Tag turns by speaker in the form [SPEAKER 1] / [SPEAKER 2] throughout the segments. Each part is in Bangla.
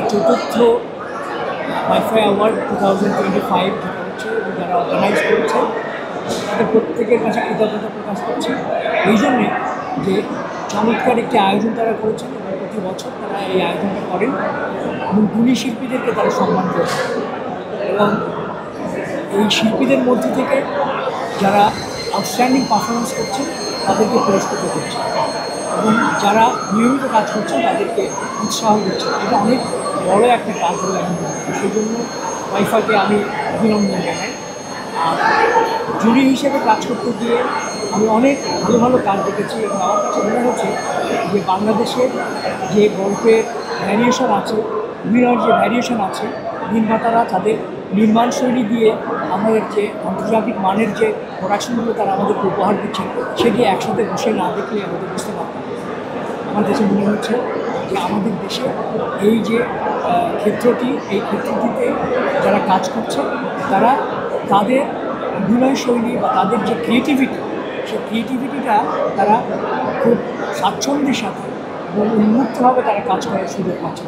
[SPEAKER 1] চতুর্থ ওয়াইফাই অ্যাওয়ার্ড 2025 যেটা হচ্ছে যারা অর্গানাইজ করেছে তাদের প্রত্যেকের কাছে কৃতজ্ঞতা প্রকাশ করছে এই জন্যে যে চমৎকার একটি আয়োজন তারা করেছেন এবং প্রতি বছর তারা এই আয়োজনটা করেন এবং গুণী শিল্পীদেরকে তারা সম্মান করেছে এবং এই শিল্পীদের মধ্যে থেকে যারা আউটস্ট্যান্ডিং পারফরমেন্স করছেন তাদেরকে পুরস্কৃত করছে এবং যারা নিয়মিত কাজ করছেন তাদেরকে উৎসাহ দিচ্ছে এটা অনেক বড় একটা কাজ বলে আমি মনে করি সেই জন্য ওয়াইফাইকে আমি অভিনন্দন জানাই আর জুরি হিসেবে কাজ করতে গিয়ে আমি অনেক ভালো ভালো কাজ দেখেছি এবং আমার কাছে মনে হচ্ছে যে বাংলাদেশের যে গল্পের ভ্যারিয়েশন আছে অভিনয়ের যে ভ্যারিয়েশন আছে নির্মাতারা তাদের নির্মাণ শৈলী দিয়ে আমাদের যে আন্তর্জাতিক মানের যে প্রোডাকশনগুলো তারা আমাদেরকে উপহার দিচ্ছে সেটি একসাথে বসে না দেখলে আমাদের বুঝতে পারতাম আমার কাছে মনে হচ্ছে যে আমাদের দেশে এই যে ক্ষেত্রটি এই ক্ষেত্রটিতে যারা কাজ করছে তারা তাদের অভিনয় শৈলী বা তাদের যে ক্রিয়েটিভিটি সেই ক্রিয়েটিভিটিটা তারা খুব স্বাচ্ছন্দ্যের সাথে এবং উন্মুক্তভাবে তারা কাজ করার সুযোগ পাচ্ছে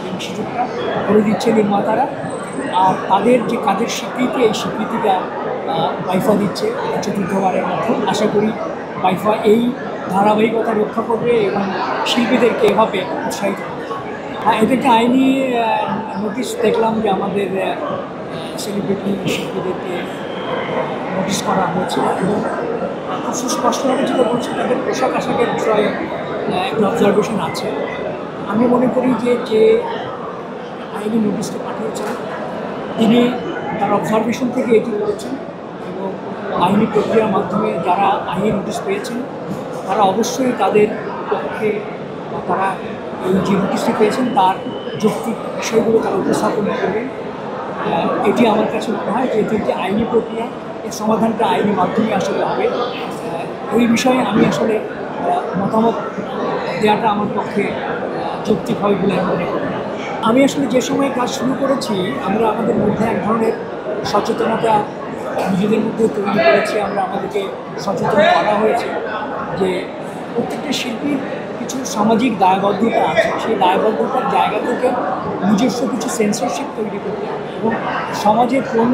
[SPEAKER 1] এই সুযোগটা করে দিচ্ছে নির্মাতারা আর তাদের যে কাজের স্বীকৃতি এই স্বীকৃতিটা ওয়াইফা দিচ্ছে চতুর্থবারের মতো আশা করি ওয়াইফা এই ধারাবাহিকতা রক্ষা করবে এবং শিল্পীদেরকে এভাবে উৎসাহিত করবে এদেরকে আইনি নোটিশ দেখলাম যে আমাদের সেলিব্রিটি শিল্পীদেরকে নোটিশ করা হয়েছে এবং খুব সুস্পষ্টভাবে যেটা বলছে তাদের পোশাক আশাকের বিষয়ে একটা অবজারভেশন আছে আমি মনে করি যে আইনি নোটিশটা পাঠিয়েছেন তিনি তার অবজারভেশন থেকে এটি করেছেন এবং আইনি প্রক্রিয়ার মাধ্যমে যারা আইনি নোটিশ পেয়েছেন তারা অবশ্যই তাদের পক্ষে বা তারা এই যে নোটিশটি পেয়েছেন তার যৌক্তিক বিষয়গুলো তারা উপস্থাপন করবেন এটি আমার কাছে মনে হয় যে এটি একটি আইনি প্রক্রিয়া এর সমাধানটা আইনি মাধ্যমে আসলে হবে এই বিষয়ে আমি আসলে মতামত দেওয়াটা আমার পক্ষে যৌক্তিক হবে বলে আমি মনে করি আমি আসলে যে সময় কাজ শুরু করেছি আমরা আমাদের মধ্যে এক ধরনের সচেতনতা নিজেদের মধ্যে তৈরি করেছি আমরা আমাদেরকে সচেতন করা হয়েছে যে প্রত্যেকটা শিল্পীর কিছু সামাজিক দায়বদ্ধতা আছে সেই দায়বদ্ধতার জায়গা থেকে নিজস্ব কিছু সেন্সরশিপ তৈরি করতে হবে এবং সমাজে কোন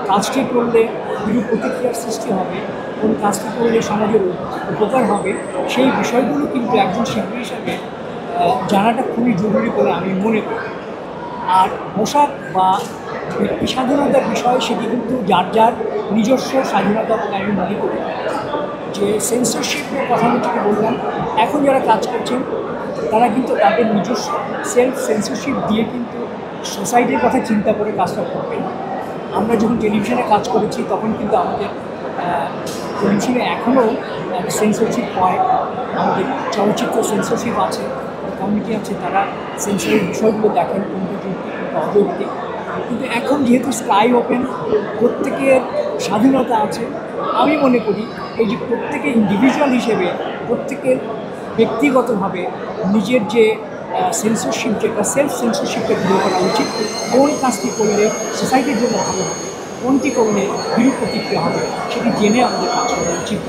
[SPEAKER 1] কাজটি করলে বিরূপ প্রতিক্রিয়ার সৃষ্টি হবে কোন কাজটি করলে সমাজের উপকার হবে সেই বিষয়গুলো কিন্তু একজন শিল্পী হিসাবে জানাটা খুবই জরুরি বলে আমি মনে করি আর পোশাক বা ব্যক্তি স্বাধীনতার বিষয় সেটি কিন্তু যার যার নিজস্ব স্বাধীনতা বলে আমি মনে করি যে সেন্সরশিপের কথা আমি যেটা বললাম এখন যারা কাজ করছেন তারা কিন্তু তাদের নিজস্ব সেলফ সেন্সরশিপ দিয়ে কিন্তু সোসাইটির কথা চিন্তা করে কাজটা করবেন আমরা যখন টেলিভিশনে কাজ করেছি তখন কিন্তু আমাদের টেলিভিশনে এখনও সেন্সরশিপ হয় আমাদের চলচ্চিত্র সেন্সরশিপ আছে কমিটি আছে তারা সেন্সরের বিষয়গুলো দেখেন কোনটা যৌক্তিক কোনটা অযৌক্তিক কিন্তু এখন যেহেতু স্কাই ওপেন প্রত্যেকের স্বাধীনতা আছে আমি মনে করি এই যে প্রত্যেকে ইন্ডিভিজুয়াল হিসেবে প্রত্যেকের ব্যক্তিগতভাবে নিজের যে সেন্সরশিপ যেটা সেলফ সেন্সরশিপটা দূর করা উচিত কোন কাজটি করলে সোসাইটির জন্য ভালো হবে কোনটি করলে বিরূপ প্রতিক্রিয়া হবে সেটি জেনে আমাদের কাজ করা উচিত